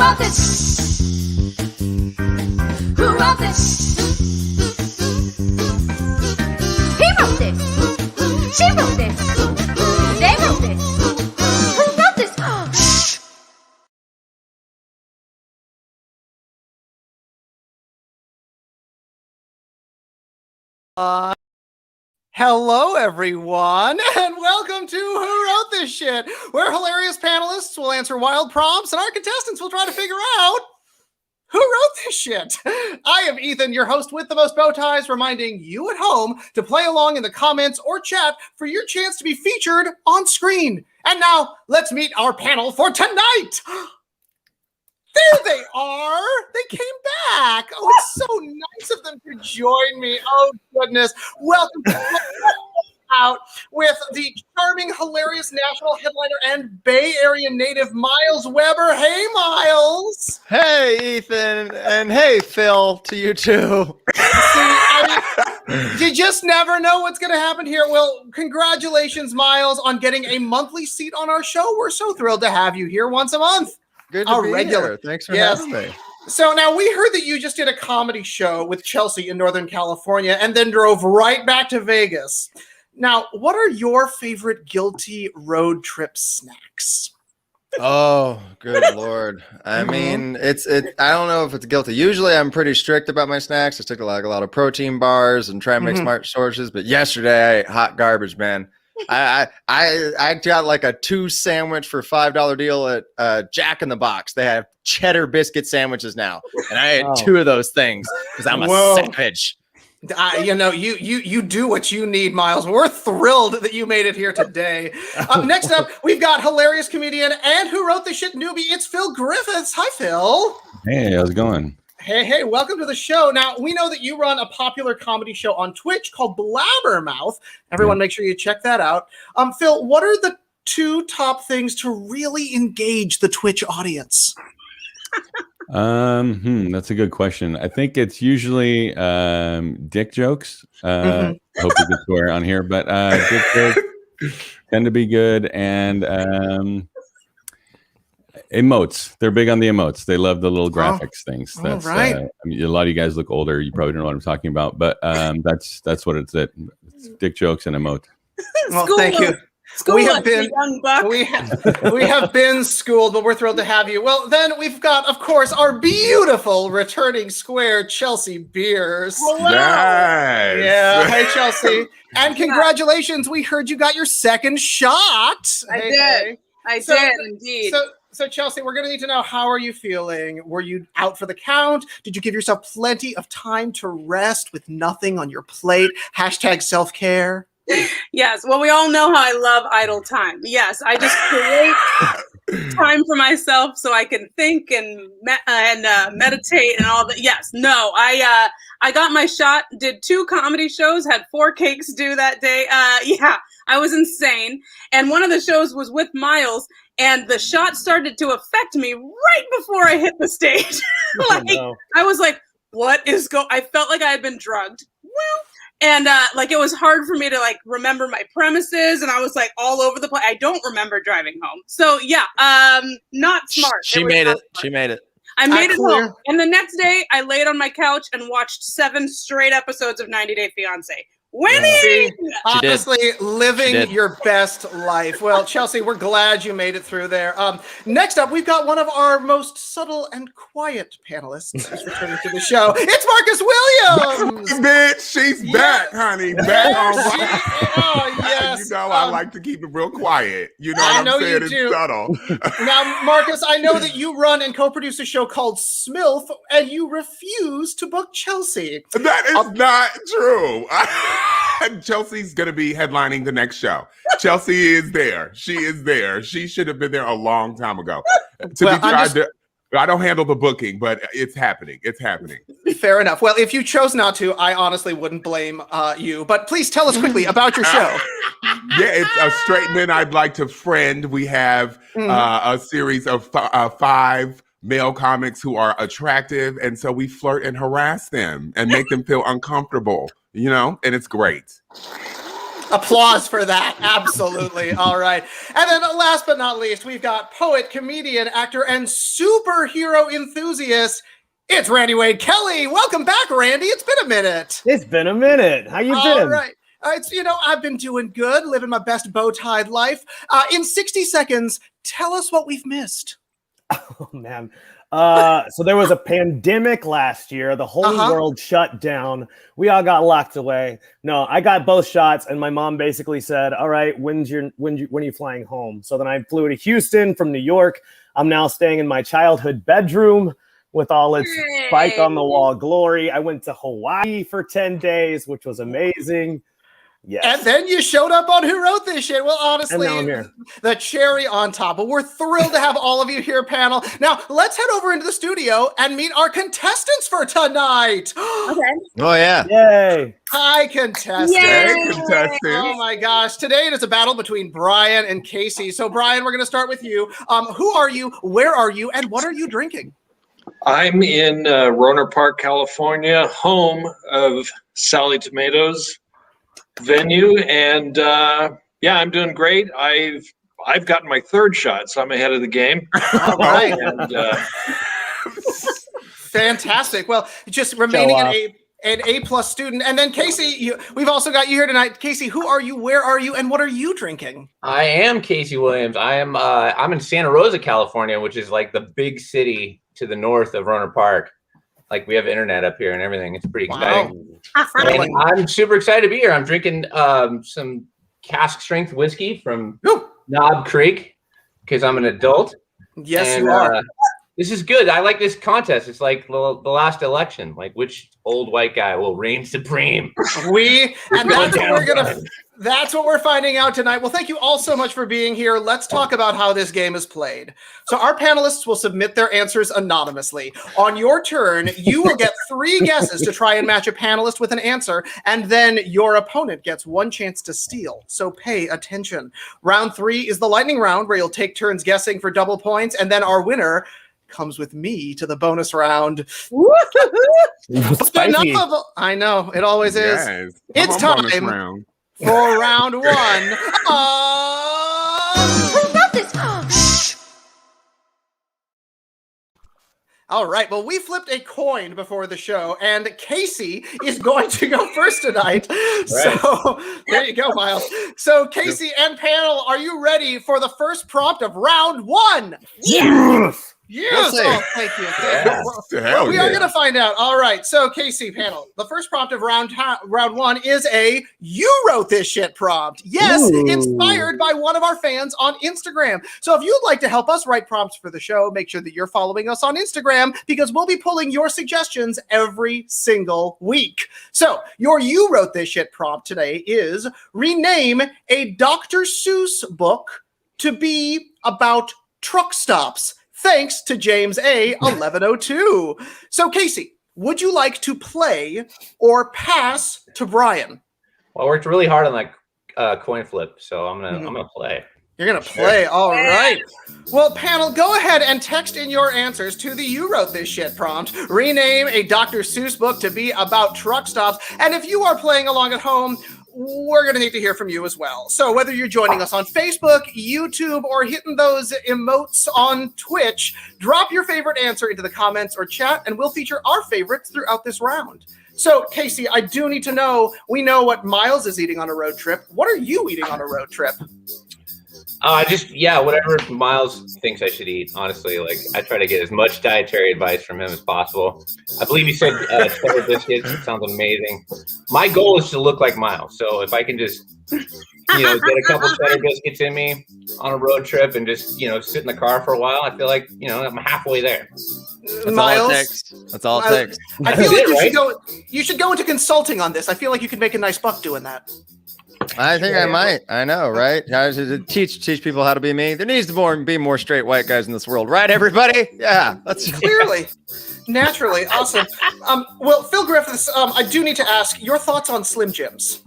wrote this? Who wrote this? He wrote this. She wrote this. They wrote this. Who wrote this? Shh. Hello, everyone, and welcome to Who Wrote This Shit, where hilarious panelists will answer wild prompts and our contestants will try to figure out who wrote this shit. I am Ethan, your host with the most bow ties, reminding you at home to play along in the comments or chat for your chance to be featured on screen. And now, let's meet our panel for tonight. There they are. They came back. Oh, it's so nice of them to join me. Oh, goodness. Welcome to Out with the charming, hilarious national headliner and Bay Area native Myles Weber. Hey, Myles. Hey, Ethan. And hey, Phil, to you too. You just never know what's going to happen here. Well, congratulations, Myles, on getting a monthly seat on our show. We're so thrilled to have you here once a month. Good to be here. Thanks for having me. So now we heard that you just did a comedy show with Chelsea in Northern California and then drove right back to Vegas. Now, what are your favorite guilty road trip snacks? Oh, good Lord. I mean, I don't know if it's guilty. Usually I'm pretty strict about my snacks. I stick to like a lot of protein bars and try and make smart choices. But yesterday I ate hot garbage, man. I got like a 2 sandwich for $5 deal at Jack in the Box. They have cheddar biscuit sandwiches now, and I ate 2 of those things because I'm a savage. You do what you need, Myles. We're thrilled that you made it here today. Next up, we've got hilarious comedian and Who Wrote This Shit newbie. It's Phil Griffiths. Hi, Phil. Hey, how's it going? Hey, welcome to the show. Now, we know that you run a popular comedy show on Twitch called Blabbermouth. Everyone, make sure you check that out. Phil, what are the 2 top things to really engage the Twitch audience? That's a good question. I think it's usually dick jokes. Hope you can swear on here, but dick jokes tend to be good, and emotes. They're big on the emotes. They love the little graphics things. That's right. I mean, a lot of you guys look older. You probably don't know what I'm talking about, but that's what it's dick jokes and emote. Well, thank you. We have been schooled, but we're thrilled to have you. Well, then we've got, of course, our beautiful returning square, Chelsea Bearce. Hello. Nice. Yeah. Hey, Chelsea. And congratulations. We heard you got your second shot. I did. I did indeed. So Chelsea, we're going to need to know, how are you feeling? Were you out for the count? Did you give yourself plenty of time to rest with nothing on your plate? # self-care. Yes. Well, we all know how I love idle time. Yes. I just create time for myself so I can think and meditate and all that. Yes. No, I got my shot, did 2 comedy shows, had 4 cakes due that day. Yeah, I was insane. And one of the shows was with Myles, and the shot started to affect me right before I hit the stage. I was like, I felt like I had been drugged. And it was hard for me to remember my premises, and I was all over the place. I don't remember driving home. So yeah, not smart. She made it. She made it. I made it home. And the next day I laid on my couch and watched 7 straight episodes of 90 Day Fiancé. Winning! Honestly, living your best life. Well, Chelsea, we're glad you made it through there. Next up, we've got one of our most subtle and quiet panelists who's returning to the show. It's Marcus Williams! Bitch, she's back, honey. Back on yes. You know, I like to keep it real quiet. You know what I'm saying? It's subtle. Now, Marcus, I know that you run and co-produce a show called Smilf, and you refuse to book Chelsea. That is not true. Chelsea's going to be headlining the next show. Chelsea is there. She is there. She should have been there a long time ago. I don't handle the booking, but it's happening. It's happening. Fair enough. Well, if you chose not to, I honestly wouldn't blame you. But please tell us quickly about your show. Yeah, it's a straight men I'd like to friend. We have a series of 5 male comics who are attractive, and so we flirt and harass them and make them feel uncomfortable. You know, and it's great. Applause for that. Absolutely. All right. And then last but not least, we've got poet, comedian, actor, and superhero enthusiast. It's Randy Wade Kelly. Welcome back, Randy. It's been a minute. It's been a minute. How you been? All right. It's, I've been doing good, living my best bow-tied life. In 60 seconds, tell us what we've missed. Oh, man. So there was a pandemic last year. The whole world shut down. We all got locked away. No, I got both shots, and my mom basically said, all right, when are you flying home? So then I flew to Houston from New York. I'm now staying in my childhood bedroom with all its spike on the wall glory. I went to Hawaii for 10 days, which was amazing. Yes. And then you showed up on Who Wrote This Shit. Well, honestly, the cherry on top. But we're thrilled to have all of you here, panel. Now, let's head over into the studio and meet our contestants for tonight. Okay. Oh, yeah. Yay. Hi, contestants. Hey, contestants. Oh, my gosh. Today it is a battle between Brian and Casey. So, Brian, we're going to start with you. Who are you? Where are you? And what are you drinking? I'm in Rohnert Park, California, home of Sally Tomatoes venue, and I'm doing great. I've gotten my third shot, so I'm ahead of the game. All right. And, fantastic. Well, just remaining an A+ student, and then Casey, we've also got you here tonight. Casey, who are you? Where are you? And what are you drinking? I am Casey Williams. I'm in Santa Rosa, California, which is like the big city to the north of Rohnert Park. Like we have internet up here and everything. It's pretty exciting. And I'm super excited to be here. I'm drinking some cask strength whiskey from Knob Creek because I'm an adult. Yes, you are. This is good. I like this contest. It's like the last election. Like which old white guy will reign supreme? That's what we're finding out tonight. Well, thank you all so much for being here. Let's talk about how this game is played. So our panelists will submit their answers anonymously. On your turn, you will get 3 guesses to try and match a panelist with an answer, and then your opponent gets 1 chance to steal. So pay attention. Round 3 is the lightning round, where you'll take turns guessing for double points, and then our winner comes with me to the bonus round. I know, it always is. Yes. It's time for round 1. All right. Well, we flipped a coin before the show, and Casey is going to go first tonight. Right. So there you go, Myles. So Casey and panel, are you ready for the first prompt of round 1? Yes. Yes. Oh, thank you. We are going to find out. All right. So, Casey, panel, the first prompt of round 1 is a "You Wrote This Shit" prompt. Yes, inspired by one of our fans on Instagram. So, if you'd like to help us write prompts for the show, make sure that you're following us on Instagram because we'll be pulling your suggestions every single week. So, your "You Wrote This Shit" prompt today is rename a Dr. Seuss book to be about truck stops. Thanks to James A. 1102. So, Casey, would you like to play or pass to Brian? Well, I worked really hard on that coin flip, so I'm gonna play. You're gonna play, all right. Well, panel, go ahead and text in your answers to the "You Wrote This Shit" prompt. Rename a Dr. Seuss book to be about truck stops. And if you are playing along at home, we're going to need to hear from you as well. So whether you're joining us on Facebook, YouTube, or hitting those emotes on Twitch, drop your favorite answer into the comments or chat, and we'll feature our favorites throughout this round. So, Casey, I do need to know, we know what Myles is eating on a road trip. What are you eating on a road trip? Whatever Myles thinks I should eat, honestly. Like, I try to get as much dietary advice from him as possible. I believe he said cheddar biscuits. It sounds amazing. My goal is to look like Myles. So if I can just, get a couple cheddar biscuits in me on a road trip and just, sit in the car for a while, I feel like, I'm halfway there. That's all it takes. I feel like you should go into consulting on this. I feel like you could make a nice buck doing that. I think I might. I know, right? Teach people how to be me. There needs to be more straight white guys in this world, right, everybody? Yeah, that's clearly, naturally, awesome. Well, Phil Griffiths, I do need to ask your thoughts on Slim Jims.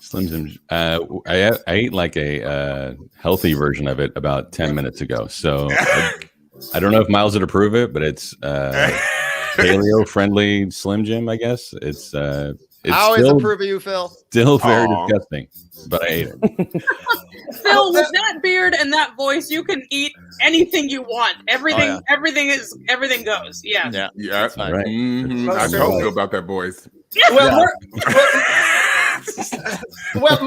Slim Jims. I ate like a healthy version of it about 10 minutes ago. So I don't know if Myles would approve it, but it's paleo-friendly Slim Jim, I guess. It's It's I always still, approve of you, Phil. still very Aw. disgusting, but I ate it. Phil, with that beard and that voice, you can eat anything you want. Everything, yeah. everything goes. Yeah. Yeah, Yeah. that's fine. Right. Mhm. I told you about that voice. Well, well,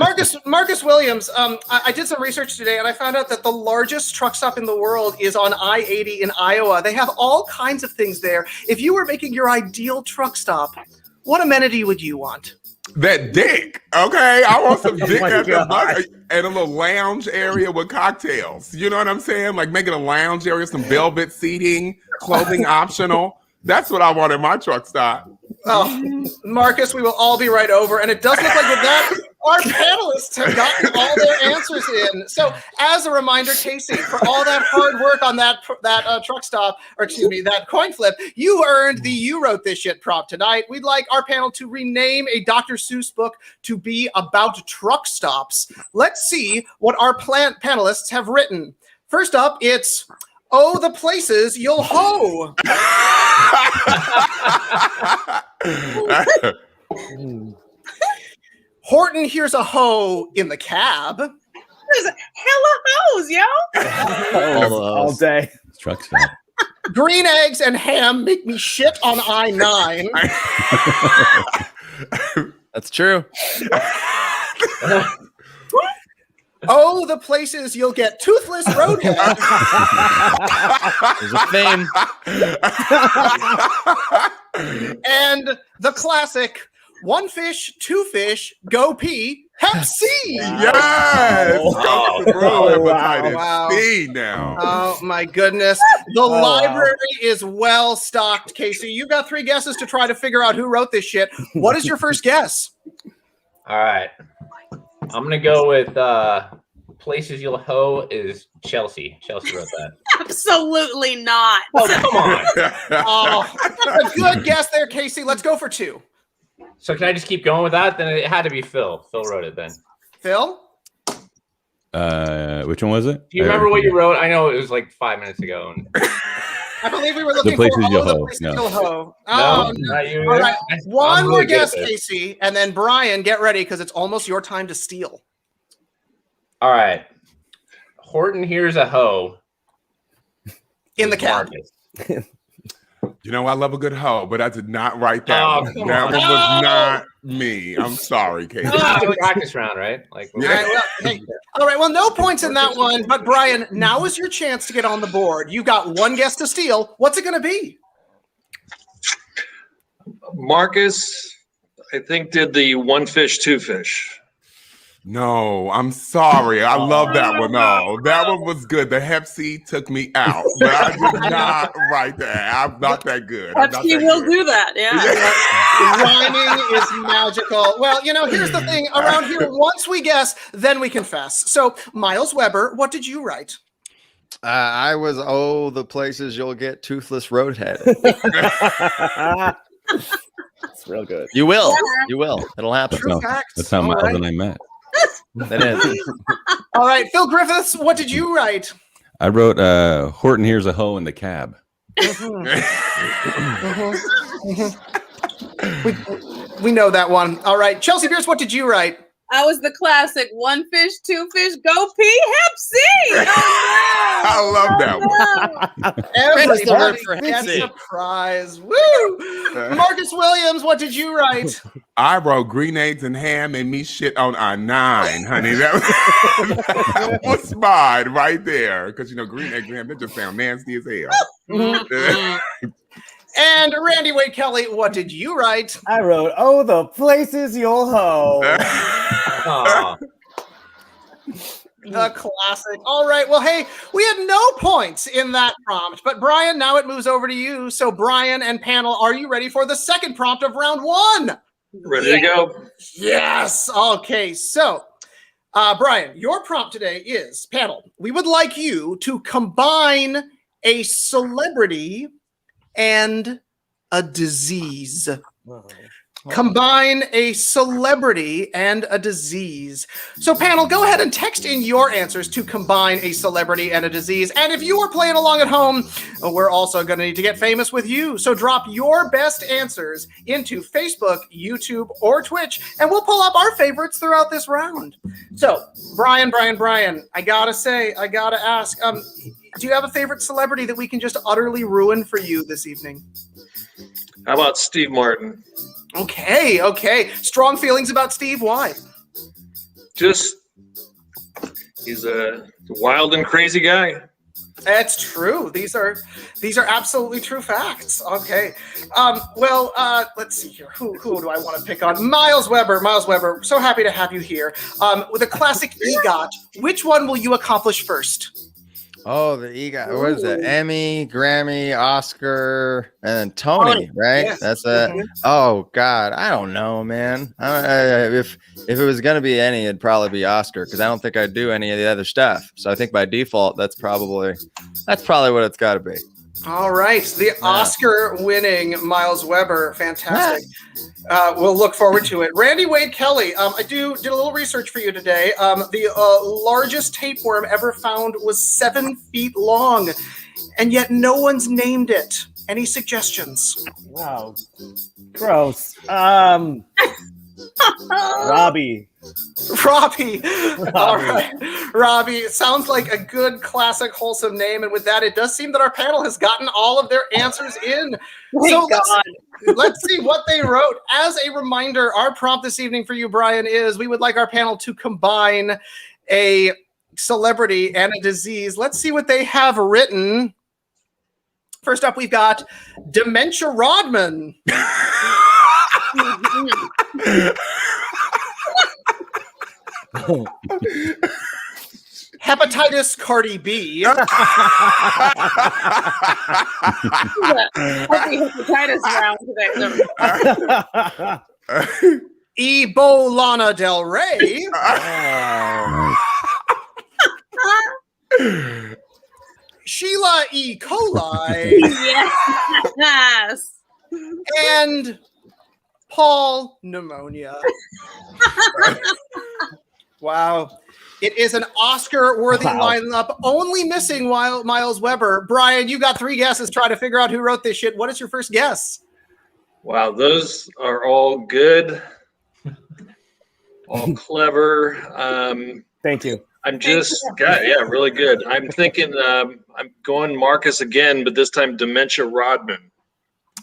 Marcus Williams. I did some research today, and I found out that the largest truck stop in the world is on I-80 in Iowa. They have all kinds of things there. If you were making your ideal truck stop, what amenity would you want? That dick, okay? I want some dick my at the God. bus and a little lounge area with cocktails. You know what I'm saying? Like making a lounge area, some velvet seating, clothing optional. That's what I want in my truck stop. Oh, Marcus, we will all be right over. And it does look like with that, our panelists have gotten all their answers in. So, as a reminder, Casey, for all that hard work on that truck stop, or excuse me, that coin flip, you earned the "You Wrote This Shit" prompt tonight. We'd like our panel to rename a Dr. Seuss book to be about truck stops. Let's see what our panelists have written. First up, it's "Oh, the Places You'll Hoe." Horton hears a hoe in the cab. There's hella hoes, yo. All day. Truck stop. Green eggs and ham make me shit on I-9. That's true. Oh, the places you'll get toothless roadhead. There's a theme. And the classic, one fish, two fish, go pee, hep C. Yes! Oh. Go to hepatitis Wow. C now. Oh my goodness. The library is well stocked, Casey. You got 3 guesses to try to figure out who wrote this shit. What is your first guess? All right. I'm gonna go with places you'll hoe is Chelsea. Chelsea wrote that. Absolutely not. Oh, come on. Oh, that's a good guess there, Casey. Let's go for 2. So can I just keep going with that? Then it had to be Phil. Phil wrote it then. Phil? Which one was it? Do you remember what you wrote? I know it was like 5 minutes ago. I believe we were looking Places for all You'll the Hoe. places No. you'll hoe. No, Oh, no. not you. All right. One I'm more really good guess, at this. Casey, and then Brian, get ready because it's almost your time to steal. All right. Horton hears a hoe. In the cab. Marcus. You know, I love a good hoe, but I did not write that Oh, one. come That on. one was not me. I'm sorry, Casey. This is a practice round, right? Like, All right, well, hey, all right, well, no points in that one, but Brian, now is your chance to get on the board. You've got 1 guess to steal. What's it going to be? Marcus, I think, did the one fish, two fish. No, I'm sorry. I love that one. No, that one was good. The Hep C took me out, but I did not write that. I'm not that good. I'm not Pepsi that will good. do that. Yeah. Rhyming is magical. Well, you know, here's the thing. Around here, once we guess, then we confess. So, Myles Weber, what did you write? I was, oh, the places you'll get toothless roadhead. It's real good. You will. You will. It'll happen. True facts. That's how All Miles right. and I met. That is. All right, Phil Griffiths, what did you write? I wrote Horton hears a hoe in the cab. We know that one. All right, Chelsea Bearce, what did you write? I was the classic one fish, two fish, go pee, hep C. I love that one. Everybody for big Hep C. surprise. Woo! Marcus Williams, what did you write? I wrote green eggs and ham and me shit on I-9, honey. That was mine right there. Because, you know, green eggs and ham, they just sound nasty as hell. And Randy Wade Kelly, what did you write? I wrote, oh, the places you'll hoe. Aw. The classic. All right. Well, hey, we had no points in that prompt, but Brian, now it moves over to you. So, Brian and panel, are you ready for the second prompt of round 1? Ready to go? Yes. Okay. So, Brian, your prompt today is, panel, we would like you to combine a celebrity and a disease. Combine a celebrity and a disease. So, panel, go ahead and text in your answers to combine a celebrity and a disease. And if you are playing along at home, we're also going to need to get famous with you. So drop your best answers into Facebook, YouTube, or Twitch, and we'll pull up our favorites throughout this round. So, Brian, I gotta ask, do you have a favorite celebrity that we can just utterly ruin for you this evening? How about Steve Martin? Okay. Strong feelings about Steve. Why? Just, he's a wild and crazy guy. That's true. These are absolutely true facts. Okay. Let's see here. Who do I want to pick on? Myles Weber. So happy to have you here. With a classic EGOT, which one will you accomplish first? Oh, the EGOT. What is it? Emmy, Grammy, Oscar, and then Tony, right? Yes. That's it. Oh God, I don't know, man. If it was gonna be any, it'd probably be Oscar because I don't think I'd do any of the other stuff. So I think by default, that's probably what it's got to be. All right, the Oscar-winning Myles Weber, fantastic. We'll look forward to it. Randy Wade Kelly, I did a little research for you today. The largest tapeworm ever found was 7 feet long, and yet no one's named it. Any suggestions? Wow, gross. Robby. All right. Robby, it sounds like a good, classic, wholesome name. And with that, it does seem that our panel has gotten all of their answers in. Let's see what they wrote. As a reminder, our prompt this evening for you, Brian, is we would like our panel to combine a celebrity and a disease. Let's see what they have written. First up, we've got Dementia Rodman. Hepatitis Cardi B. Hepatitis round today. Ebola Del Rey. Sheila E. coli. Yes. And Paul Pneumonia. Wow. It is an Oscar-worthy lineup, only missing Myles Weber. Brian, you got 3 guesses. Try to figure out who wrote this shit. What is your first guess? Wow, those are all good, all clever. Thank you. I'm just, really good. I'm thinking I'm going Marcus again, but this time Dementia Rodman.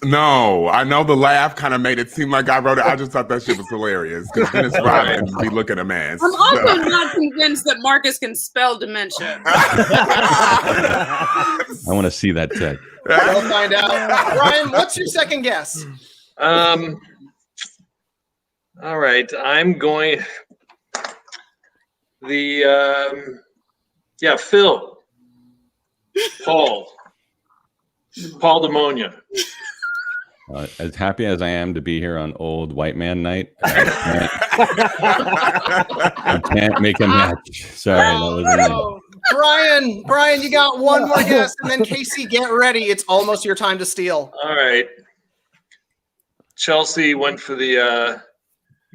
No, I know the laugh kind of made it seem like I wrote it. I just thought that shit was hilarious because Dennis Rodman be looking a man. I'm also not convinced that Marcus can spell dementia. I want to see that tech. We'll find out. Brian, what's your second guess? All right, I'm going Phil. Paul Pneumonia. As happy as I am to be here on Old White Man Night, I can't make a match. Sorry, that was Brian, you got one more guess, and then Casey, get ready. It's almost your time to steal. All right. Chelsea went for the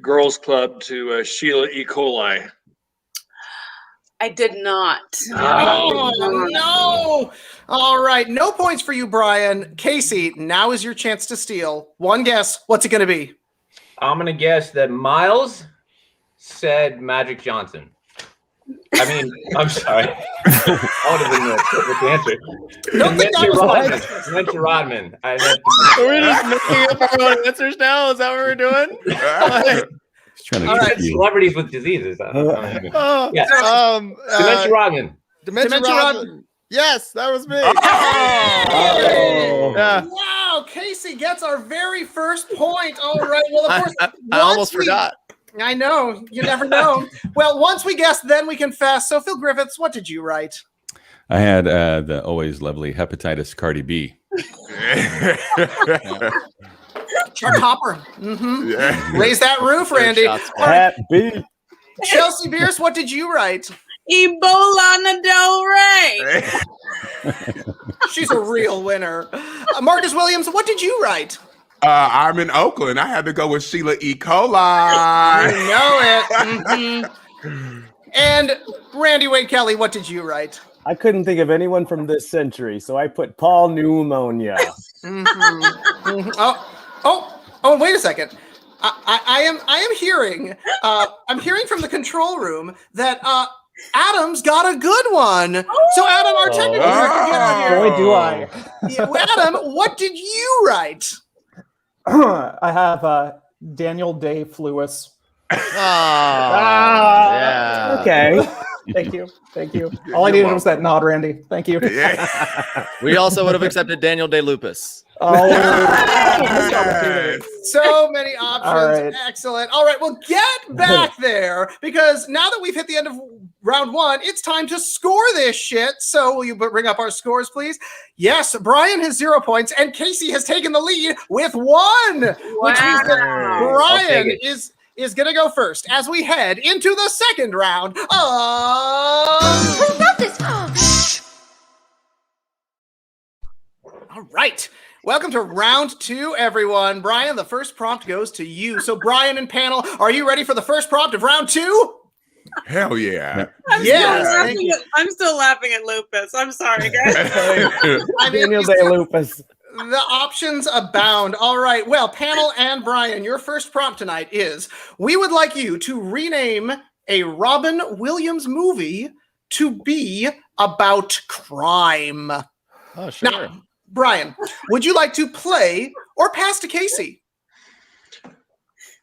girls' club to Sheila E. coli. I did not. Oh, no. All right. No points for you, Brian. Casey, now is your chance to steal. One guess. What's it going to be? I'm going to guess that Myles said Magic Johnson. I mean, I'm sorry. I would have been the answer. Don't think that was right. Dementia Rodman. Are we just making up our own answers now? Is that what we're doing? All right. Celebrities with diseases. Dementia Rodman. Dementia Rodman. Yes, that was me. Yeah. Wow, Casey gets our very first point. All right. Well, of course, I almost forgot. I know. You never know. Well, once we guess, then we confess. So, Phil Griffiths, what did you write? I had the always lovely Hepatitis Cardi B. Our topper. Mm-hmm. Yeah. Raise that roof, Randy. Happy. Chelsea Bearce, what did you write? Ebola Del Rey. She's a real winner. Marcus Williams, what did you write? I'm in Oakland. I had to go with Sheila E. Coli. You know it. Mm-hmm. And Randy Wade Kelly, what did you write? I couldn't think of anyone from this century, so I put Paul Pneumonia. Mm-hmm. Oh, wait a second. I am hearing I'm hearing from the control room that Adam's got a good one. So Adam, our technical director here. Boy, do I. Yeah, Adam, what did you write? I have Daniel Day-Lewis. Yeah. Okay. Thank you. All I needed was that nod, Randy. Thank you. Yeah. We also would have accepted Daniel Day-Lupus. Oh, So many options. All right. Excellent. All right, well, get back there because now that we've hit the end of round one, it's time to score this shit. So will you bring up our scores, please? Yes, Brian has 0 points and Casey has taken the lead with 1, which means that Brian is going to go first as we head into the second round of... Who wrote this? Shh. All right. Welcome to round 2, everyone. Brian, the first prompt goes to you. So, Brian and panel, are you ready for the first prompt of round 2? Hell yeah. I'm still laughing at Lupus. I'm sorry, guys. Daniel Day-Lupus. The options abound. All right. Well, panel and Brian, your first prompt tonight is, we would like you to rename a Robin Williams movie to be about crime. Oh, sure. Now, Brian, would you like to play or pass to Casey?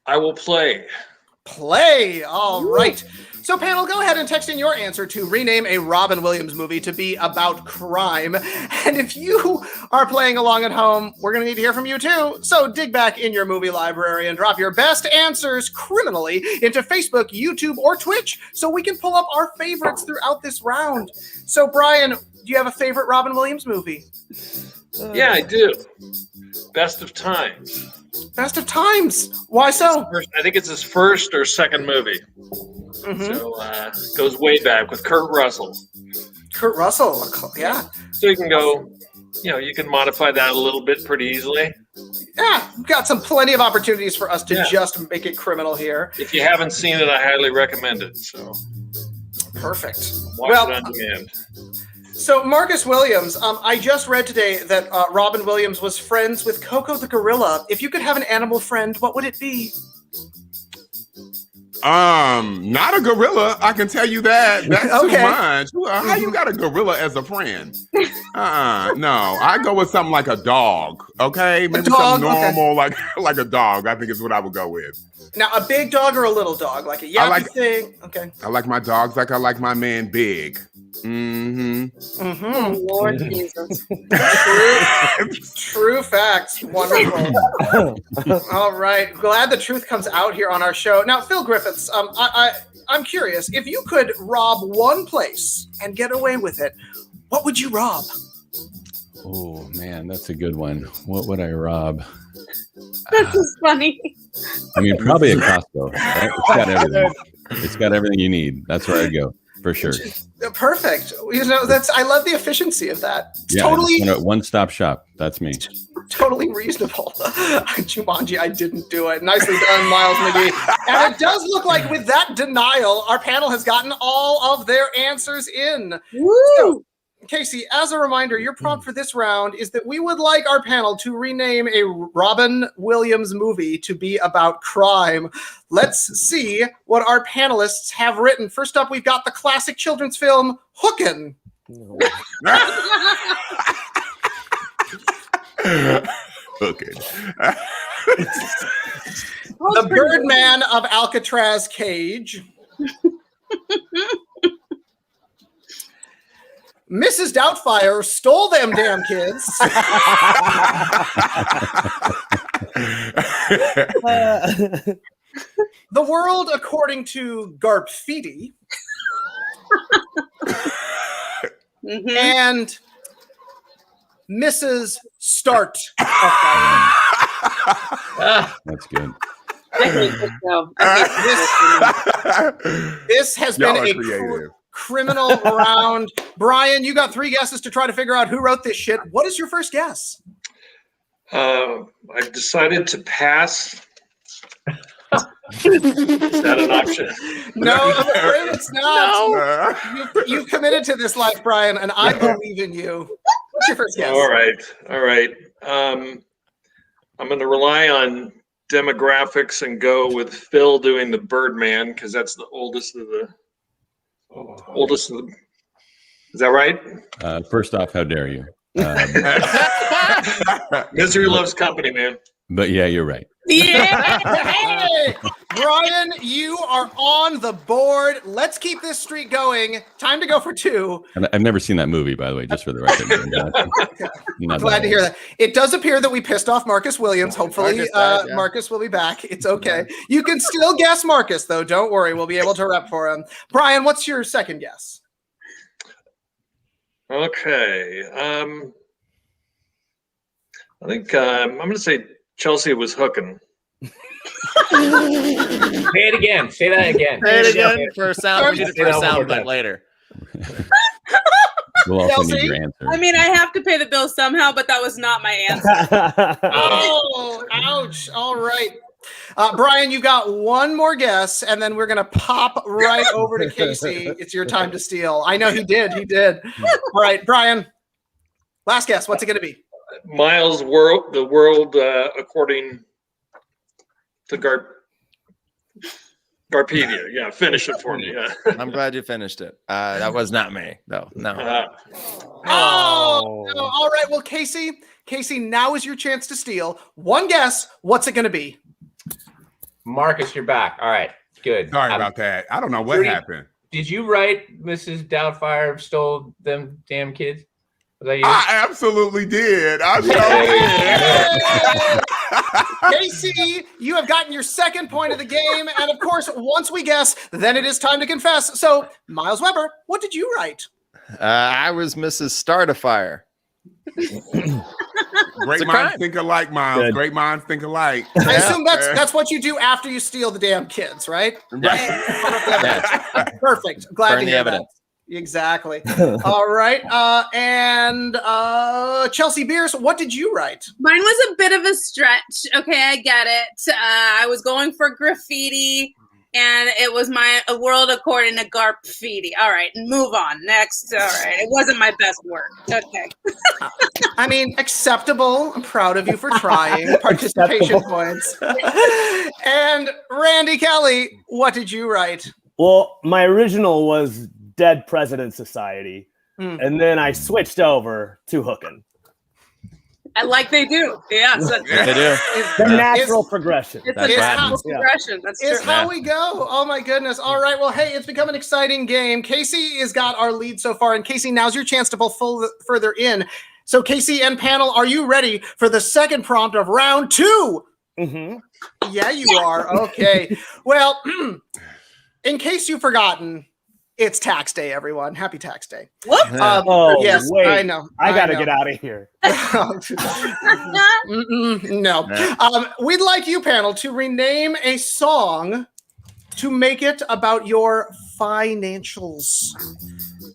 I will play. Play. All right. So, panel, go ahead and text in your answer to rename a Robin Williams movie to be about crime. And if you are playing along at home, we're going to need to hear from you too. So dig back in your movie library and drop your best answers criminally into Facebook, YouTube, or Twitch so we can pull up our favorites throughout this round. So, Brian, do you have a favorite Robin Williams movie? Yeah, I do. Best of Times. Best of Times. Why so? I think it's his first or second movie. Mm-hmm. So goes way back with Kurt Russell. Kurt Russell, yeah. So you can go, you can modify that a little bit pretty easily. Yeah, we've got plenty of opportunities for us to just make it criminal here. If you haven't seen it, I highly recommend it. So perfect. Watch it on demand. So Marcus Williams, I just read today that Robin Williams was friends with Coco the gorilla. If you could have an animal friend, what would it be? Not a gorilla. I can tell you that. That's Okay. too much. How you got a gorilla as a friend? No. I go with something like a dog. Okay, maybe dog? something normal, like a dog. I think is what I would go with. Now, a big dog or a little dog, like a yappy thing? Okay. I like my dogs like I like my man big. Mm-hmm. Mm-hmm. Oh, Lord Jesus. True facts. Wonderful. All right. Glad the truth comes out here on our show. Now, Phil Griffiths, I'm curious. If you could rob one place and get away with it, what would you rob? Oh, man, that's a good one. What would I rob? That's just funny. I mean, probably a Costco. Right? It's got everything. It's got everything you need. That's where I'd go, for sure. Perfect. I love the efficiency of that. It's totally one-stop shop. That's me. Totally reasonable. Jumanji, I didn't do it. Nicely done, Myles McGee. And it does look like with that denial, our panel has gotten all of their answers in. Woo! So, Casey, as a reminder, your prompt for this round is that we would like our panel to rename a Robin Williams movie to be about crime. Let's see what our panelists have written. First up, we've got the classic children's film, Hookin'. Hookin'. The Birdman of Alcatraz Cage. Mrs. Doubtfire stole them damn kids. The World According to Garpfeedy. And Mrs. Start. That's good. I hate this show. This has been a criminal round. Brian, you got 3 guesses to try to figure out who wrote this shit. What is your first guess? I've decided to pass. Is that an option? No, I'm afraid it's not. You've committed to this life, Brian, and I believe in you. What's your first guess? All right. I'm going to rely on demographics and go with Phil doing the Birdman because that's the oldest of the. Is that right? First off, how dare you? Misery loves company, man. But yeah, you're right. Yeah. Hey, Brian, you are on the board. Let's keep this streak going. Time to go for 2. And I've never seen that movie, by the way, just for the record. Glad to hear that. It does appear that we pissed off Marcus Williams. Hopefully, Marcus will be back. It's okay. You can still guess Marcus, though. Don't worry. We'll be able to rep for him. Brian, what's your second guess? Okay. I think I'm going to say Chelsea was hooking. Say it again. Say that again. Say it again for a sound. We did it for a sound bite later. We'll also need your answer. I mean, I have to pay the bill somehow, but that was not my answer. Oh, ouch. All right. Brian, you got one more guess, and then we're going to pop right over to Casey. It's your time to steal. I know he did. All right, Brian, last guess. What's it going to be? Myles World, the world according to Garpedia. Yeah, finish it for me. Yeah. I'm glad you finished it. That was not me, though. No. Oh, no. All right. Well, Casey, now is your chance to steal. One guess. What's it going to be? Marcus, you're back. All right, good. Sorry about that. I don't know what happened. Did you write Mrs. Doubtfire stole them damn kids? Was that you? I absolutely did. Casey, you have gotten your second point of the game. And of course, once we guess, then it is time to confess. So, Myles Weber, what did you write? I was Mrs. Startifire. Great minds think alike, Myles. Good. Great minds think alike. I assume that's what you do after you steal the damn kids, right? Perfect. Glad to hear that. Exactly. All right. And Chelsea Bearce, what did you write? Mine was a bit of a stretch. Okay, I get it. I was going for graffiti, and it was a world according to Garpfeedy. All right, move on. Next. All right. It wasn't my best work. Okay. I mean, acceptable. I'm proud of you for trying. Participation points. And Randy Kelly, what did you write? Well, my original was Dead President Society, and then I switched over to hooking. Like they do. Yes. They do. The natural progression. It's a natural progression. That's true. It's how we go. Oh, my goodness. All right. Well, hey, it's become an exciting game. Casey has got our lead so far, and Casey, now's your chance to pull further in. So, Casey and panel, are you ready for the second prompt of round 2? Mm-hmm. Yeah, you are. Okay. Well, in case you've forgotten, it's tax day, everyone. Happy tax day. Whoop. Yes, wait. I know. I got to get out of here. No. We'd like you, panel, to rename a song to make it about your financials.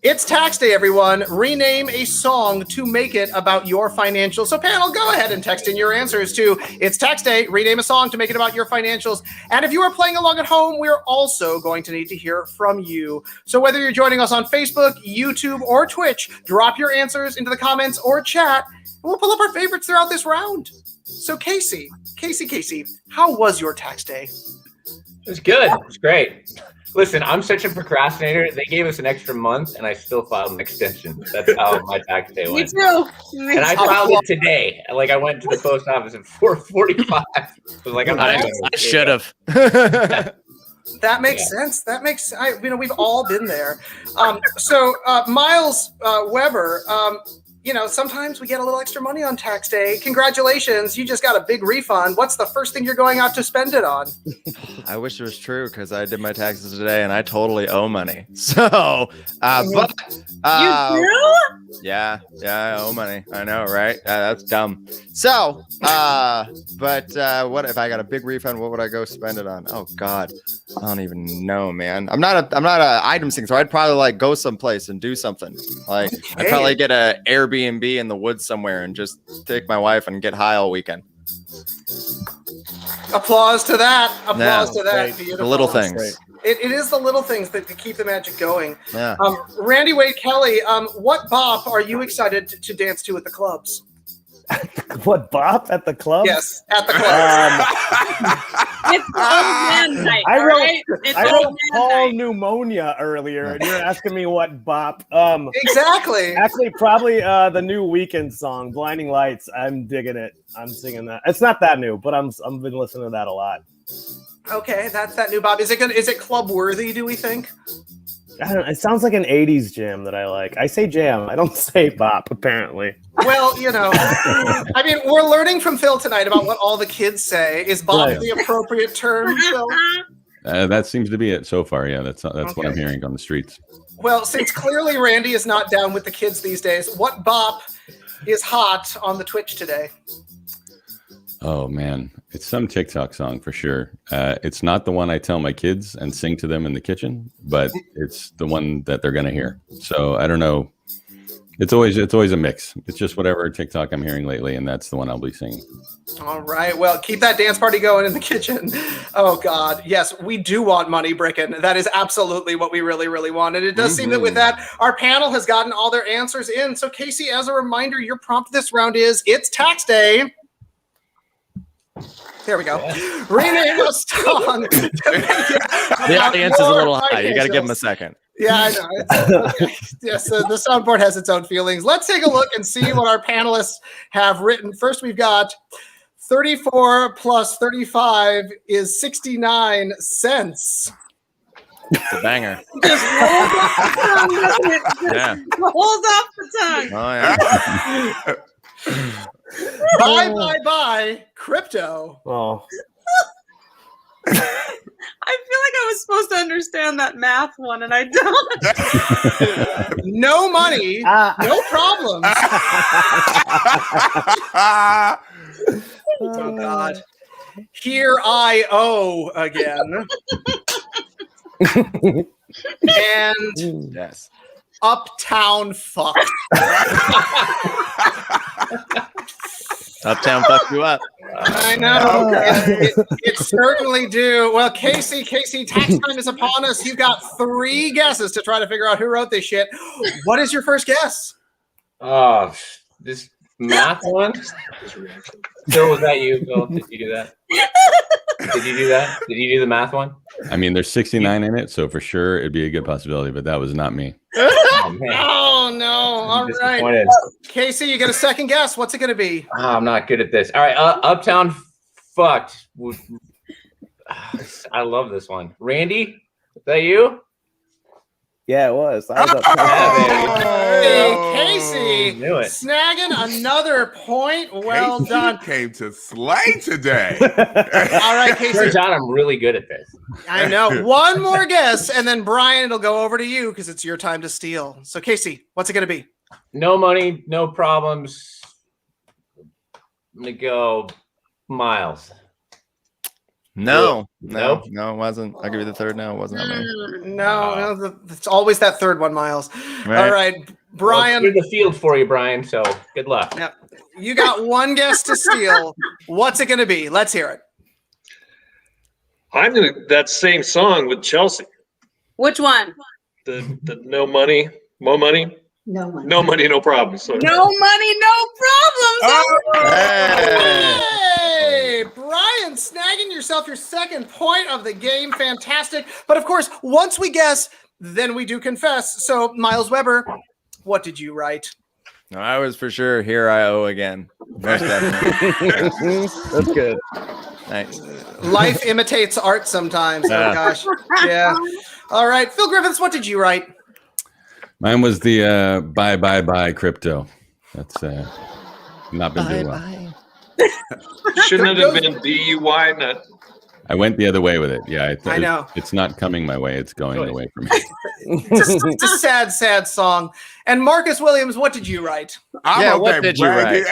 It's tax day, everyone. Rename a song to make it about your financials. So, panel, go ahead and text in your answers to It's Tax Day. Rename a song to make it about your financials. And if you are playing along at home, we're also going to need to hear from you. So whether you're joining us on Facebook, YouTube, or Twitch, drop your answers into the comments or chat, and we'll pull up our favorites throughout this round. So, Casey, how was your tax day? It was good. It was great. Listen, I'm such a procrastinator. They gave us an extra month, and I still filed an extension. That's how my tax day went. Me too. And I filed it today. Like, I went to the post office at 4:45. I was like, I should have. That makes sense. That makes, we've all been there. So Myles Weber, sometimes we get a little extra money on tax day. Congratulations. You just got a big refund. What's the first thing you're going out to spend it on? I wish it was true because I did my taxes today and I totally owe money. So, You do? Yeah, I owe money. I know, right? That's dumb. So, but what if I got a big refund? What would I go spend it on? Oh God, I don't even know, man. I'm not a item thing, so I'd probably like go someplace and do something. Like I'd probably get a Airbnb in the woods somewhere and just take my wife and get high all weekend. Applause to that. Applause to that. Great. Beautiful. The little things. It is the little things that keep the magic going. Yeah. Randy Wade Kelly, what bop are you excited to dance to at the clubs? What, bop at the club? Yes, at the clubs. It's old man night. I wrote, right? It's I old wrote man Paul night. Pneumonia earlier, and you're asking me what bop. Exactly. Actually, probably the new Weekend song, "Blinding Lights." I'm digging it. I'm singing that. It's not that new, but I've been listening to that a lot. Okay, that's that new bop. Is it club worthy? Do we think? I don't know, it sounds like an '80s jam that I like. I say jam. I don't say bop. Apparently. Well, you know, I mean, we're learning from Phil tonight about what all the kids say. Is bop Right. the appropriate term, Phil? That seems to be it so far. Yeah, that's what I'm hearing on the streets. Well, since clearly Randy is not down with the kids these days, what bop is hot on the Twitch today? Oh man, it's some TikTok song for sure. It's not the one I tell my kids and sing to them in the kitchen, but it's the one that they're gonna hear. So I don't know. It's always a mix. It's just whatever TikTok I'm hearing lately, and that's the one I'll be singing. All right. Well, keep that dance party going in the kitchen. Oh God, yes, we do want money, Bricken. That is absolutely what we really, really want. And it does seem that with that, our panel has gotten all their answers in. So Casey, as a reminder, your prompt this round is it's tax day. There we go. Rename a song. The audience is a little high. You got to give them a second. Yeah, I know. Okay. Yes, the soundboard has its own feelings. Let's take a look and see what our panelists have written. First, we've got 34 plus 35 is 69 cents. It's a banger. Just rolls off the tongue, doesn't it? Just Yeah. rolls off the tongue. Oh yeah. Bye, crypto. Oh. I feel like I was supposed to understand that math one, and I don't. No money, no problems. Oh God. Here I owe again. And Yes. Uptown fuck. Uptown fucked you up. I know. It certainly do. Well, Casey, tax time is upon us. You've got 3 guesses to try to figure out who wrote this shit. What is your first guess? Oh, this math one? Phil, was that you, Phil? Did you do that? Did you do that? Did you do the math one? I mean, there's 69 in it, so for sure it'd be a good possibility, but that was not me. Oh, man. Oh, no. All right. Disappointed. Casey, you get a second guess. What's it going to be? Oh, I'm not good at this. All right, Uptown fucked. I love this one. Randy, is that you? Yeah, it was. I was up. Hey, Casey, Knew it. snagging another point. Well Casey done. came to slay today. All right, Casey. Turns out I'm really good at this. I know. One more guess, and then Brian, it'll go over to you because it's your time to steal. So, Casey, what's it going to be? No money, no problems. I'm gonna go Myles. No, Nope. it wasn't. I'll give you the third. No, it wasn't on me. No, it's always that third one, Myles. Right. All right, Brian. Well, it's the field for you, Brian. So good luck. Yep. You got one guess to steal. What's it going to be? Let's hear it. I'm gonna that same song with Chelsea. Which one? The no money, more money. No money. No money, no problem. So No money, no problems. Hey, Brian, snagging yourself your second point of the game. Fantastic. But of course, once we guess, then we do confess. So, Myles Weber, what did you write? No, I was for sure. Here I owe again. Most definitely. That's good. Nice. Life imitates art sometimes. Oh, gosh. Yeah. All right. Phil Griffiths, what did you write? Mine was the bye crypto. That's not been doing well. shouldn't it have been DUI, not I went the other way with it. Yeah, I know. It's not coming my way. It's going away from me. It's a sad, sad song. And Marcus Williams, what did you write? What did you write?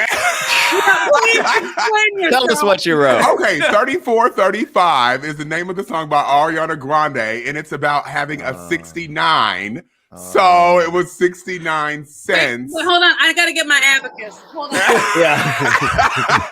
Tell us what you wrote. Okay, 3435 is the name of the song by Ariana Grande, and it's about having a 69. So it was 69 cents. Wait, hold on, I gotta get my abacus. Hold on. Yeah.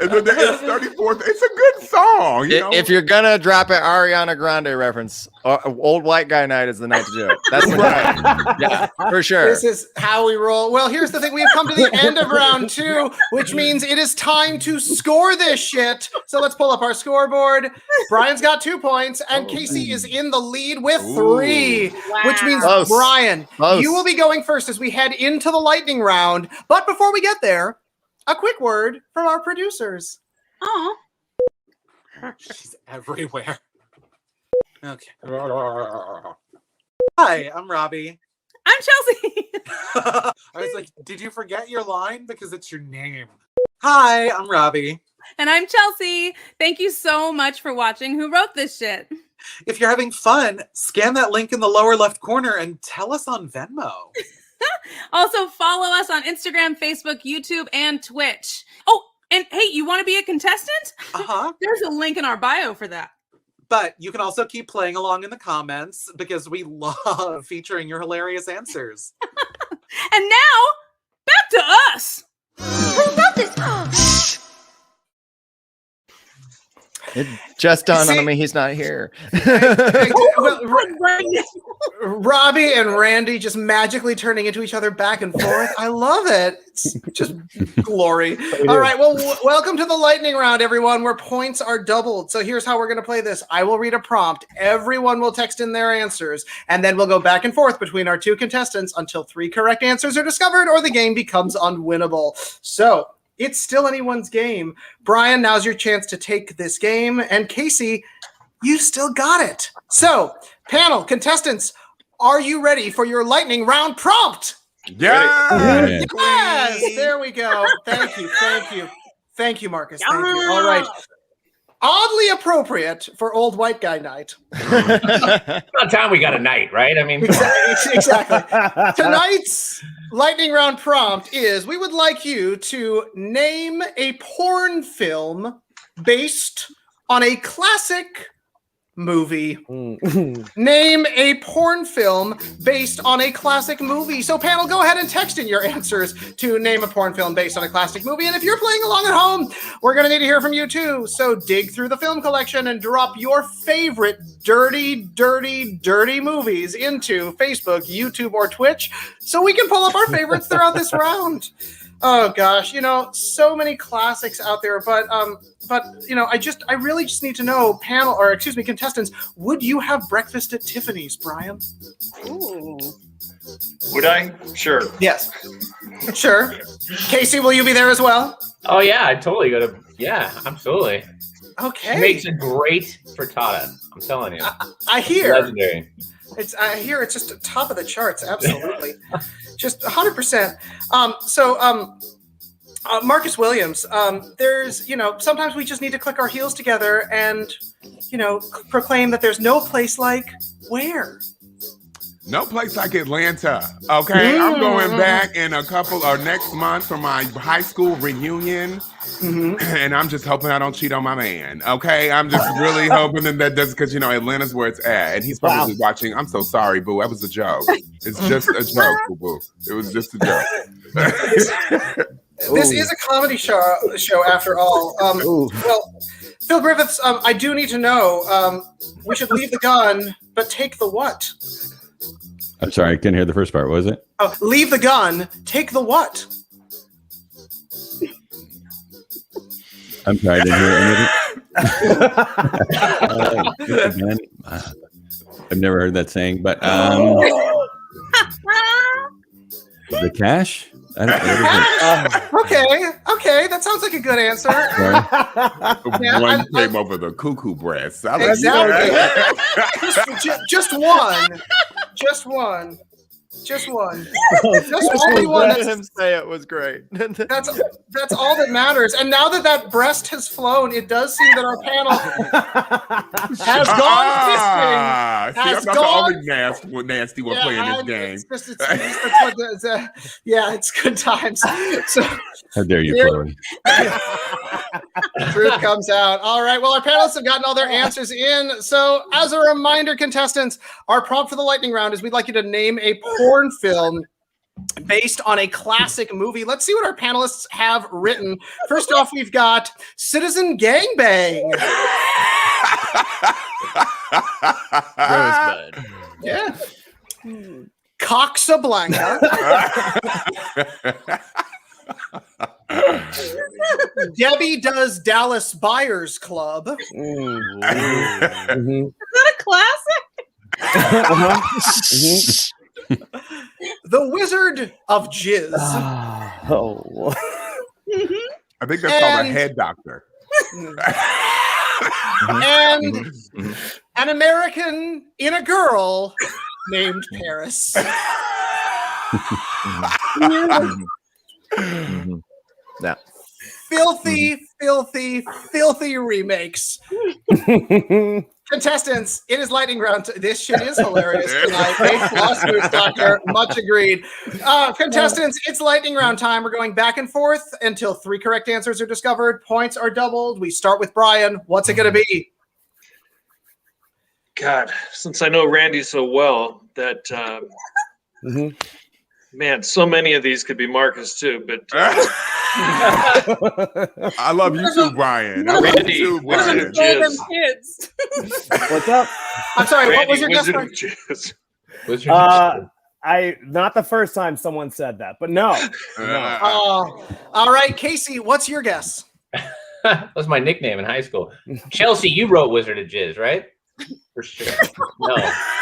It's 34. It's a good song. You know? If you're gonna drop an Ariana Grande reference, Old White Guy Night is the night to do it. That's right. Yeah, for sure. This is how we roll. Well, here's the thing. We have come to the end of round 2, which means it is time to score this shit. So let's pull up our scoreboard. Brian's got 2 points, and Casey is in the lead with 3, which means Brian, you will be going first as we head into the lightning round. But before we get there, a quick word from our producers. Oh, she's everywhere. Okay. Hi, I'm Robby. I'm Chelsea. I was like, did you forget your line? Because it's your name. Hi, I'm Robby. And I'm Chelsea. Thank you so much for watching Who Wrote This Shit. If you're having fun, scan that link in the lower left corner and tell us on Venmo. Also, follow us on Instagram, Facebook, YouTube, and Twitch. Oh, and hey, you want to be a contestant? Uh-huh. There's a link in our bio for that. But you can also keep playing along in the comments because we love featuring your hilarious answers. And now, back to us. Who wrote this? It just dawned on me he's not here. Robby and Randy just magically turning into each other back and forth. I love it. It's just glory. All right. Well, welcome to the lightning round, everyone, where points are doubled. So here's how we're going to play this. I will read a prompt. Everyone will text in their answers, and then we'll go back and forth between our 2 contestants until 3 correct answers are discovered or the game becomes unwinnable. So it's still anyone's game. Brian, now's your chance to take this game. And Casey, you still got it. So, panel, contestants, are you ready for your lightning round prompt? Yeah. Yes. There we go. Thank you. Thank you. Thank you, Marcus. Thank you. All right. Oddly appropriate for Old White Guy Night. About time we got a night, right? I mean, exactly. Tonight's lightning round prompt is: we would like you to name a porn film based on a classic movie. Name a porn film based on a classic movie. So panel, go ahead and text in your answers to name a porn film based on a classic movie. And if you're playing along at home, we're going to need to hear from you too. So dig through the film collection and drop your favorite dirty movies into Facebook, YouTube, or Twitch so we can pull up our favorites throughout this round. Oh gosh, so many classics out there, but I really just need to know, contestants, would you have breakfast at Tiffany's, Brian? Ooh. Would I? Sure. Yes. Sure. Casey, will you be there as well? oh yeah, I totally go to. Yeah, absolutely. Okay. She makes a great frittata. I'm telling you. I hear. Legendary. I hear it's just top of the charts. Absolutely. Just 100%. Marcus Williams, there's, sometimes we just need to click our heels together and, proclaim that there's no place like where? No place like Atlanta. Okay, I'm going back in next month for my high school reunion, and I'm just hoping I don't cheat on my man. Okay, I'm just really hoping that does, because Atlanta's where it's at, and he's probably watching. I'm so sorry, boo. That was a joke. It's just a joke, boo boo. It was just a joke. This is a comedy show after all. Well, Phil Griffiths, I do need to know. We should leave the gun, but take the what? I'm sorry, I couldn't hear the first part. What was it? Oh, leave the gun, take the what? I'm sorry, I didn't hear anything. I've never heard that saying, but the cash? Okay, that sounds like a good answer. One came over the cuckoo breast. Exactly. Just one. Just one. Just only one. Let him say it was great. That's all that matters. And now that breast has flown, it does seem that our panel has gone fisting. See, I'm not the only nasty one playing this game. It's good times. So, How dare you, Chloe? Truth comes out. All right. Well, our panelists have gotten all their answers in. So, as a reminder, contestants, our prompt for the lightning round is we'd like you to name a porn film based on a classic movie. Let's see what our panelists have written. First off, we've got Citizen Gangbang. Rosebud. Yeah. Coxablanca. Debbie Does Dallas Buyers Club. Is that a classic? The Wizard of Jizz. Oh. I think that's called a head doctor. And an American in a Girl named Paris. Yeah. Filthy remakes. Contestants, it is lightning round. This shit is hilarious tonight. A+, doctor. Much agreed. Contestants, it's lightning round time. We're going back and forth until 3 correct answers are discovered. Points are doubled. We start with Brian. What's it going to be? God, since I know Randy so well, that man, so many of these could be Marcus too. But I love you too, Brian. I love Randy, you too, Wizard Brian. of Jizz. Kids. What's up? I'm sorry. Randy, what was your guess? Wizard of Jizz. Wizard of Jizz. I not the first time someone said that, but no. All right, Casey. What's your guess? That was my nickname in high school. Chelsea, you wrote Wizard of Jizz, right? For sure. No,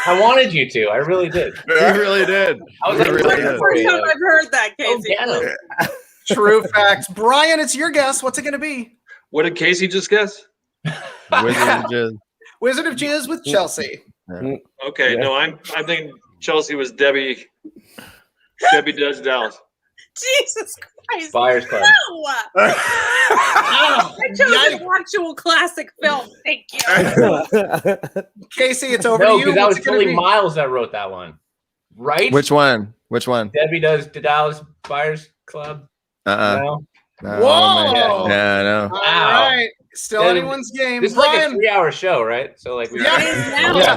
I wanted you to. I really did. You really did. I was That's like, the first time I've heard that, Casey. True facts. Brian, it's your guess. What's it going to be? What did Casey just guess? Wizard of Jizz. Wizard of Jizz with Chelsea. Yeah. Okay, no, I think Chelsea was Debbie. Debbie Does Dallas. Jesus Christ. Buyers Club. No. I chose an actual classic film. Thank you. Casey, it's over No, to you. because that What's was it gonna totally be? Miles that wrote that one. Right? Which one? Which one? Debbie Does the Dallas Buyers Club. No. Whoa. Yeah, I know. All Wow. right. Still Debbie- anyone's game. This is like a Brian. 3-hour show, right? So like we Yeah.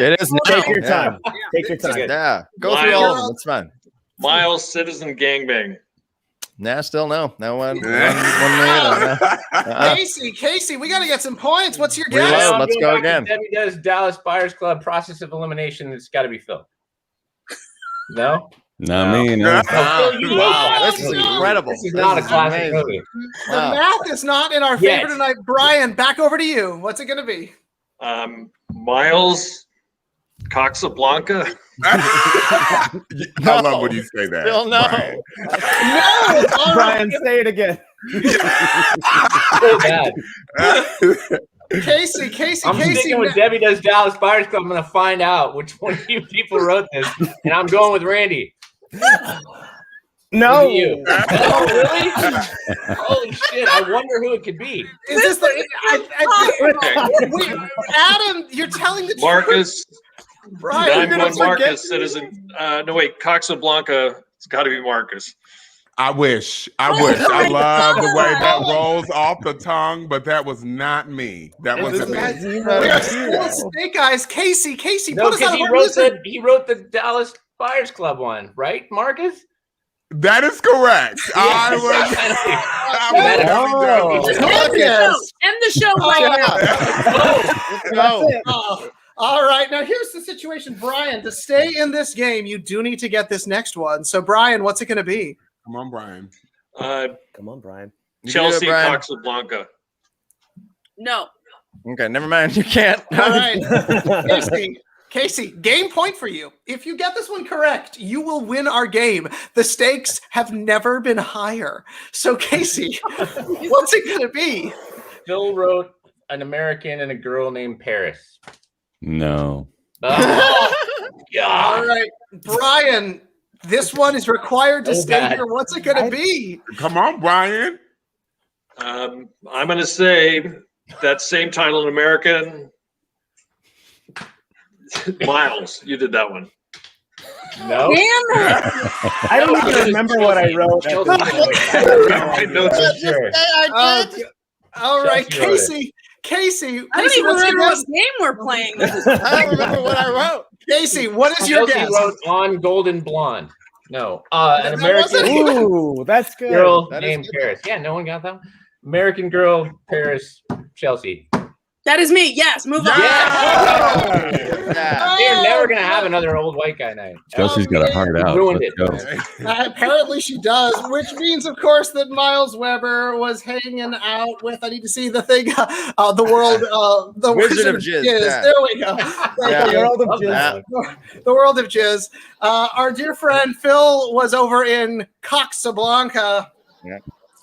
It is. Take your time. Take your time. Yeah. Go through all of them. It's fine. Miles Citizen Gangbang. Nah, still no. No one. Casey, we got to get some points. What's your Reload. guess? Let's go again. Debbie Does Dallas Buyers Club. Process of elimination. It's got to be Phil. No. Not me. No. Oh, Phil, you wrote that. This is incredible. This is not a classic amazing. movie. The math is not in our favor Yes. tonight. Brian, back over to you. What's it going to be? Miles Coxablanca. I love when you say that. Still no. Brian. No. All Brian, right. say it again. So bad. Casey. I'm sticking with Debbie Does Dallas Buyers Club. I'm going to find out which one of you people wrote this, and I'm going with Randy. No. Was it you? Oh, really? Holy shit! I wonder who it could be. Is this Adam? You're telling the truth. Marcus. Brian, I'm going Marcus. Citizen. No, wait. Coxablanca. It's got to be Marcus. I wish. I love the way that rolls off the tongue, but that was not me. That wasn't me. We are still Snake Eyes. Casey, No, put us because out he wrote the Dallas Buyers Club one, right, Marcus? That is correct. I was. End the show right now. All right, now here's the situation, Brian. To stay in this game, you do need to get this next one. So, Brian, what's it going to be? Come on, Brian. Come on, Brian. Chelsea Brian. Coxablanca. No. Okay, never mind. You can't. All right, Casey, game point for you. If you get this one correct, you will win our game. The stakes have never been higher. So, Casey, what's it going to be? Phil wrote an American and a girl named Paris. No. Oh, God. All right, Brian, This one is required to So stay bad. here. What's it going to be? Come on, Brian. I'm going to say that same title in American. Myles, you did that one. No. Damn it. I don't even remember what I wrote. I know for sure. All right, Chelsea wrote it. Casey. Casey, I don't even what's your remember guess? what game we're playing. I don't remember what I wrote. Casey, what is your Chelsea guess? wrote on Golden Blonde. No. An That American wasn't- Ooh, that's good. girl That is named good. Paris. Yeah, no one got that one. American girl, Paris, Chelsea. That is me. Yes, move on. Yeah. You're never gonna have another old white guy night. Chelsea's got a heart out. Ruined Let's it. go. Apparently she does, which means, of course, that Myles Weber was hanging out with. I need to see the thing. The world. The Wizard of Jizz, yeah. There we go. Thank Yeah. you. World of Love Jizz. that. The world of jizz. Our dear friend Phil was over in Casablanca,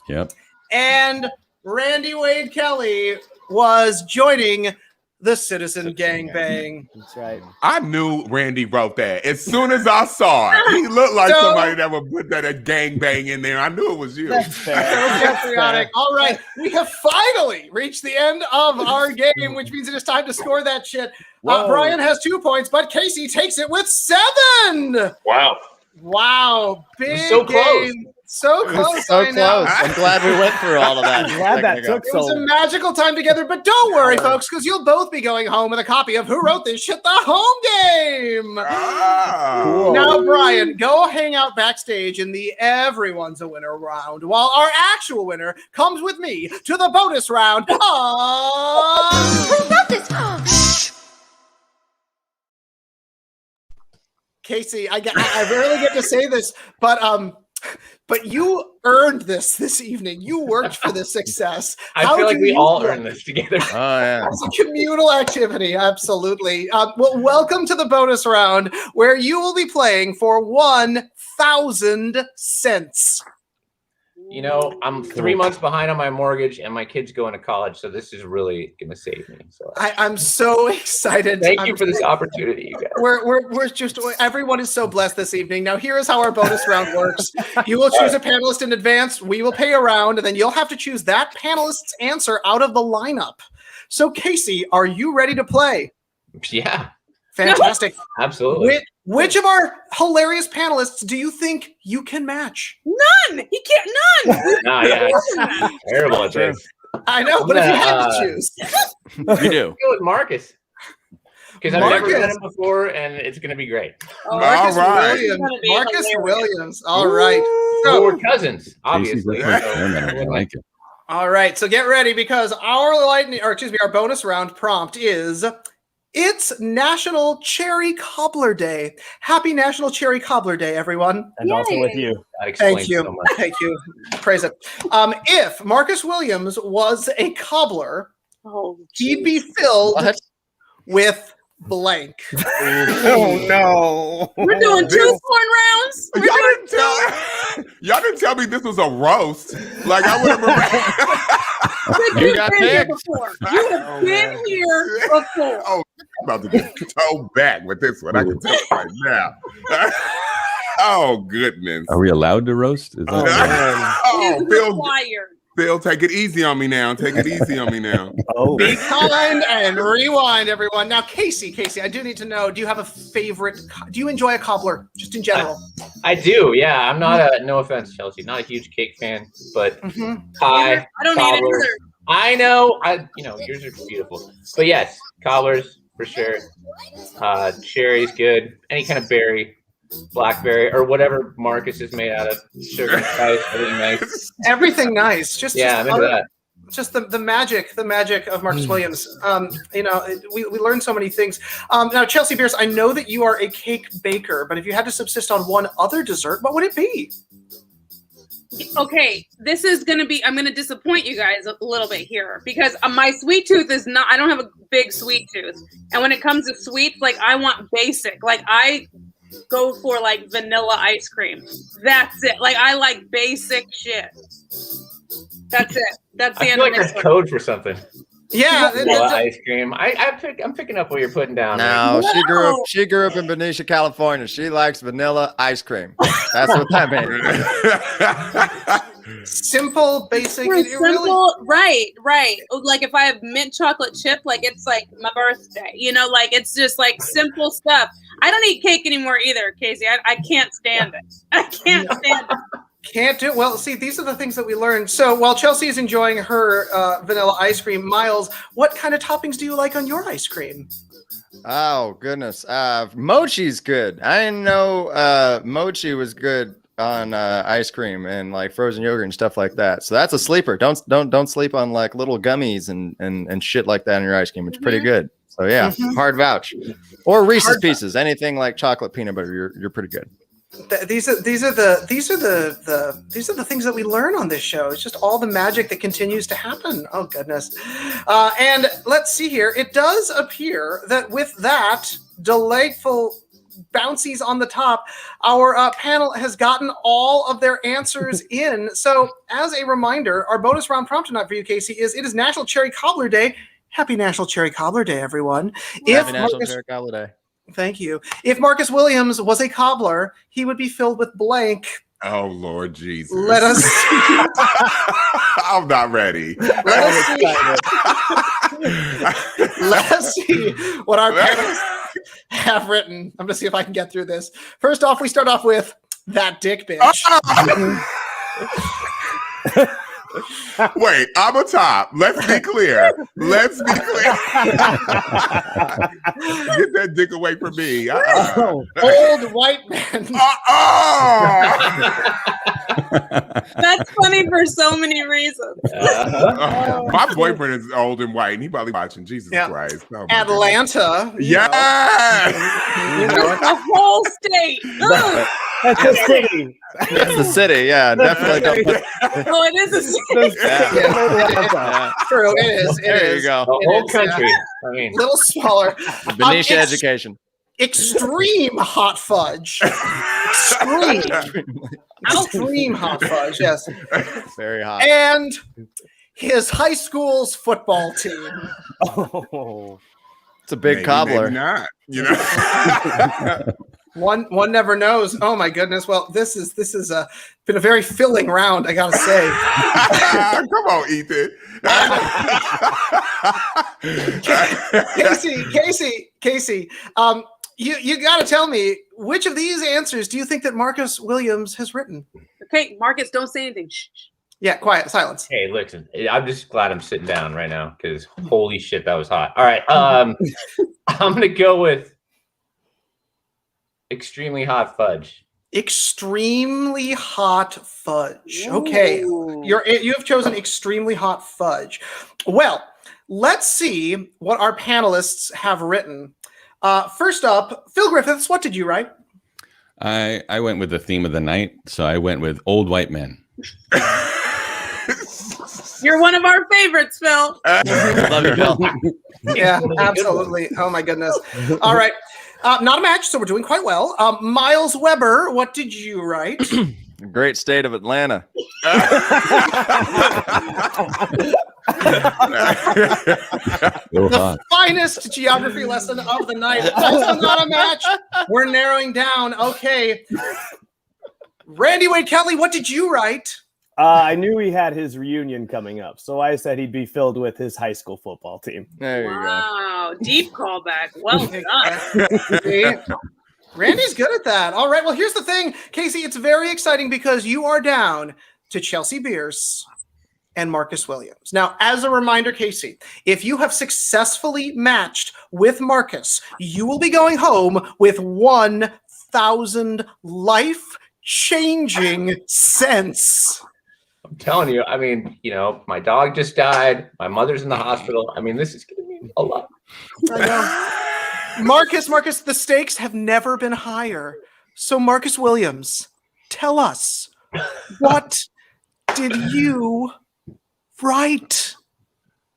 Yep. and Randy Wade Kelly was joining the Citizen Gangbang. That's right. I knew Randy wrote that. As soon as I saw it, he looked like So- somebody that would put that gangbang in there. I knew it was you. That's fair. So patriotic. All right, we have finally reached the end of our game, which means it is time to score that shit. Whoa. Brian has 2 points, but Casey takes it with 7. Wow. Wow, big so close. game. So It was close. so I know. close. I'm glad we went through all of that. Glad that took It was a so. magical time together, but don't worry, folks, because you'll both be going home with a copy of Who Wrote This Shit, the home game. Ah. Cool. Now, Brian, go hang out backstage in the Everyone's a Winner round, while our actual winner comes with me to the bonus round. Who wrote this? Shh. Casey, I rarely get to say this, but you earned this evening. You worked for this success. I How feel like do we you all feel? earned this together. Oh yeah. It's a communal activity, absolutely. Well, welcome to the bonus round, where you will be playing for 1,000 cents. You know, I'm 3 months behind on my mortgage, and my kid's going to college, so this is really gonna save me. So I'm so excited. thank you for this opportunity, you guys. We're just everyone is so blessed this evening. Now here is how our bonus round works. You will choose a panelist in advance. We will pay a round, and then you'll have to choose that panelist's answer out of the lineup. So Casey, are you ready to play? Yeah, Fantastic. absolutely. Which of our hilarious panelists do you think you can match? None. He can't. None. Nah, yeah, it's terrible at this. I know, but if you had to choose. You do. Go with Marcus. Because I've never Marcus. met him before, and it's gonna be great. Marcus All right. Williams. Gonna be Marcus hilarious. Williams. All right. So So, we're cousins, Casey's obviously. a quick winner. I like it. all right. So get ready, because our bonus round prompt is: it's National Cherry Cobbler Day. Happy National Cherry Cobbler Day, everyone. And also with you. That explains Thank you. so much. Thank you. Praise it. If Marcus Williams was a cobbler, Oh, he'd be filled What? with blank. Oh no. we're doing 2 corn rounds. We're Y'all didn't tell me this was a roast. Like I would have You You've got been here picked. before. You have been here before. Oh, I'm about to get toe back with this one. I can tell you right now. Oh goodness. Are we allowed to roast? Is that Oh, It is Phil, required. Phil, take it easy on me now. Take it easy on me now. Oh, Be kind and rewind, everyone. Now, Casey, I do need to know, do you have a favorite? Do you enjoy a cobbler, just in general? I do, yeah. I'm not a, no offense, Chelsea, not a huge cake fan, but pie, I don't need it cobblers. either. I know, yours are beautiful. But yes, cobblers for sure. Cherry's good. Any kind of berry, blackberry, or whatever Marcus is made out of. Sugar, spice, everything nice. Everything nice. Just I'm into that. Just the magic of Marcus Williams. We learned so many things. Now, Chelsea Bearce, I know that you are a cake baker, but if you had to subsist on one other dessert, what would it be? Okay, this is gonna be. I'm gonna disappoint you guys a little bit here because my sweet tooth is not. I don't have a big sweet tooth, and when it comes to sweets, like I want basic. Like I go for like vanilla ice cream. That's it. Like I like basic shit. That's it. That's the I end feel of like this that's one. code for something. Yeah, vanilla ice cream. I'm picking up what you're putting down. No, she grew up in Benicia, California. She likes vanilla ice cream. That's what that means. Simple, basic. Simple, right. Like if I have mint chocolate chip, like it's like my birthday. Like it's just like simple stuff. I don't eat cake anymore either, Casey. I can't stand it. I can't stand it. Can't do it. Well, see, these are the things that we learned. So while Chelsea is enjoying her vanilla ice cream, Myles, what kind of toppings do you like on your ice cream? Oh, goodness. Mochi's good. I didn't know mochi was good on ice cream and like frozen yogurt and stuff like that. So that's a sleeper. Don't sleep on like little gummies and shit like that in your ice cream. It's pretty good. So yeah, hard vouch. Or Reese's Pieces, anything like chocolate peanut butter, you're pretty good. These are the things that we learn on this show. It's just all the magic that continues to happen. Oh goodness. And let's see here. It does appear that with that delightful bouncies on the top, our panel has gotten all of their answers in. So as a reminder, our bonus round prompt tonight for you, Casey, it is National Cherry Cobbler Day. Happy National Cherry Cobbler Day, everyone. Happy National Cherry Cobbler Day. Thank you. If Marcus Williams was a cobbler, he would be filled with blank. Oh, Lord Jesus. Let us see. I'm not ready. Let us see what our panelists have written. I'm going to see if I can get through this. First off, we start off with that dick bitch. Wait, I'm a top. Let's be clear. Get that dick away from me. Old white man. That's funny for so many reasons. My boyfriend is old and white, and he probably watching. Jesus Christ. Oh Atlanta. Yeah. The whole state. That's the city. That's the city. Yeah, definitely. Oh, it is a city. True, it is. There you go. The whole country. A little smaller. Benicia education. Extreme hot fudge. Extreme hot fudge, yes. Very hot. And his high school's football team. Oh. It's a big cobbler. Maybe not, One never knows. Oh my goodness. Well, this is been a very filling round, I gotta say. Come on, Ethan. Casey. You gotta tell me, which of these answers do you think that Marcus Williams has written? Okay, Marcus, don't say anything. Shh. Yeah, quiet, silence. Hey, listen, I'm just glad I'm sitting down right now because holy shit, that was hot. All right, I'm gonna go with extremely hot fudge. Extremely hot fudge. Okay, you have chosen extremely hot fudge. Well, let's see what our panelists have written. First up, Phil Griffiths, what did you write? I went with the theme of the night, so I went with old white men. You're one of our favorites, Phil. Love you, Phil. Yeah, absolutely. Oh my goodness. All right. Not a match, so we're doing quite well. Myles Weber, what did you write? Great state of Atlanta. The finest geography lesson of the night. Also not a match. We're narrowing down. Okay. Randy Wade Kelly, what did you write? I knew he had his reunion coming up, so I said he'd be filled with his high school football team. There you Wow, deep callback. Well done. Randy's good at that. All right, well, here's the thing, Casey. It's very exciting because you are down to Chelsea Bearce and Marcus Williams. Now, as a reminder, Casey, if you have successfully matched with Marcus, you will be going home with 1,000 life-changing cents. I'm telling you, I mean, my dog just died. My mother's in the hospital. I mean, this is going to mean a lot. I know. Marcus, the stakes have never been higher. So, Marcus Williams, tell us, what did you write?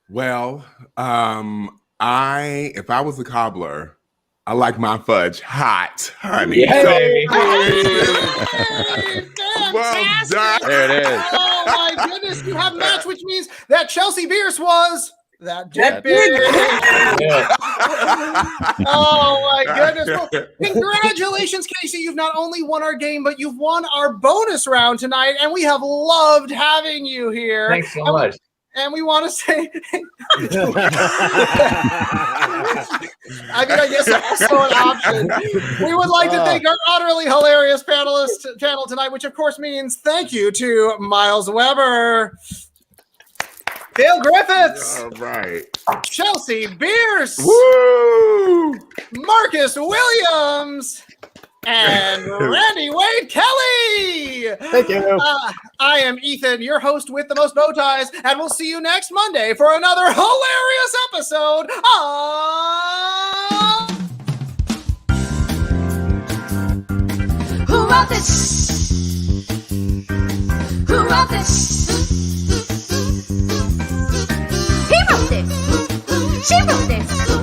Well, if I was a cobbler, I like my fudge hot, honey. Yeah, baby. Well done. There it is. Oh my goodness, you have matched, which means that Chelsea Bearce was That did big. Oh my goodness. Well, congratulations, Casey. You've not only won our game, but you've won our bonus round tonight, and we have loved having you here. Thanks so much. And we want to say, I guess also an option. We would like to thank our utterly hilarious panel tonight, which of course means thank you to Myles Weber, Bill Griffiths, All right. Chelsea Bearce, Woo! Marcus Williams, and Randy Wade Kelly. Thank you. I am Ethan, your host with the most bow ties, and we'll see you next Monday for another hilarious episode of Who wrote this? Who wrote this? He wrote this. She wrote this.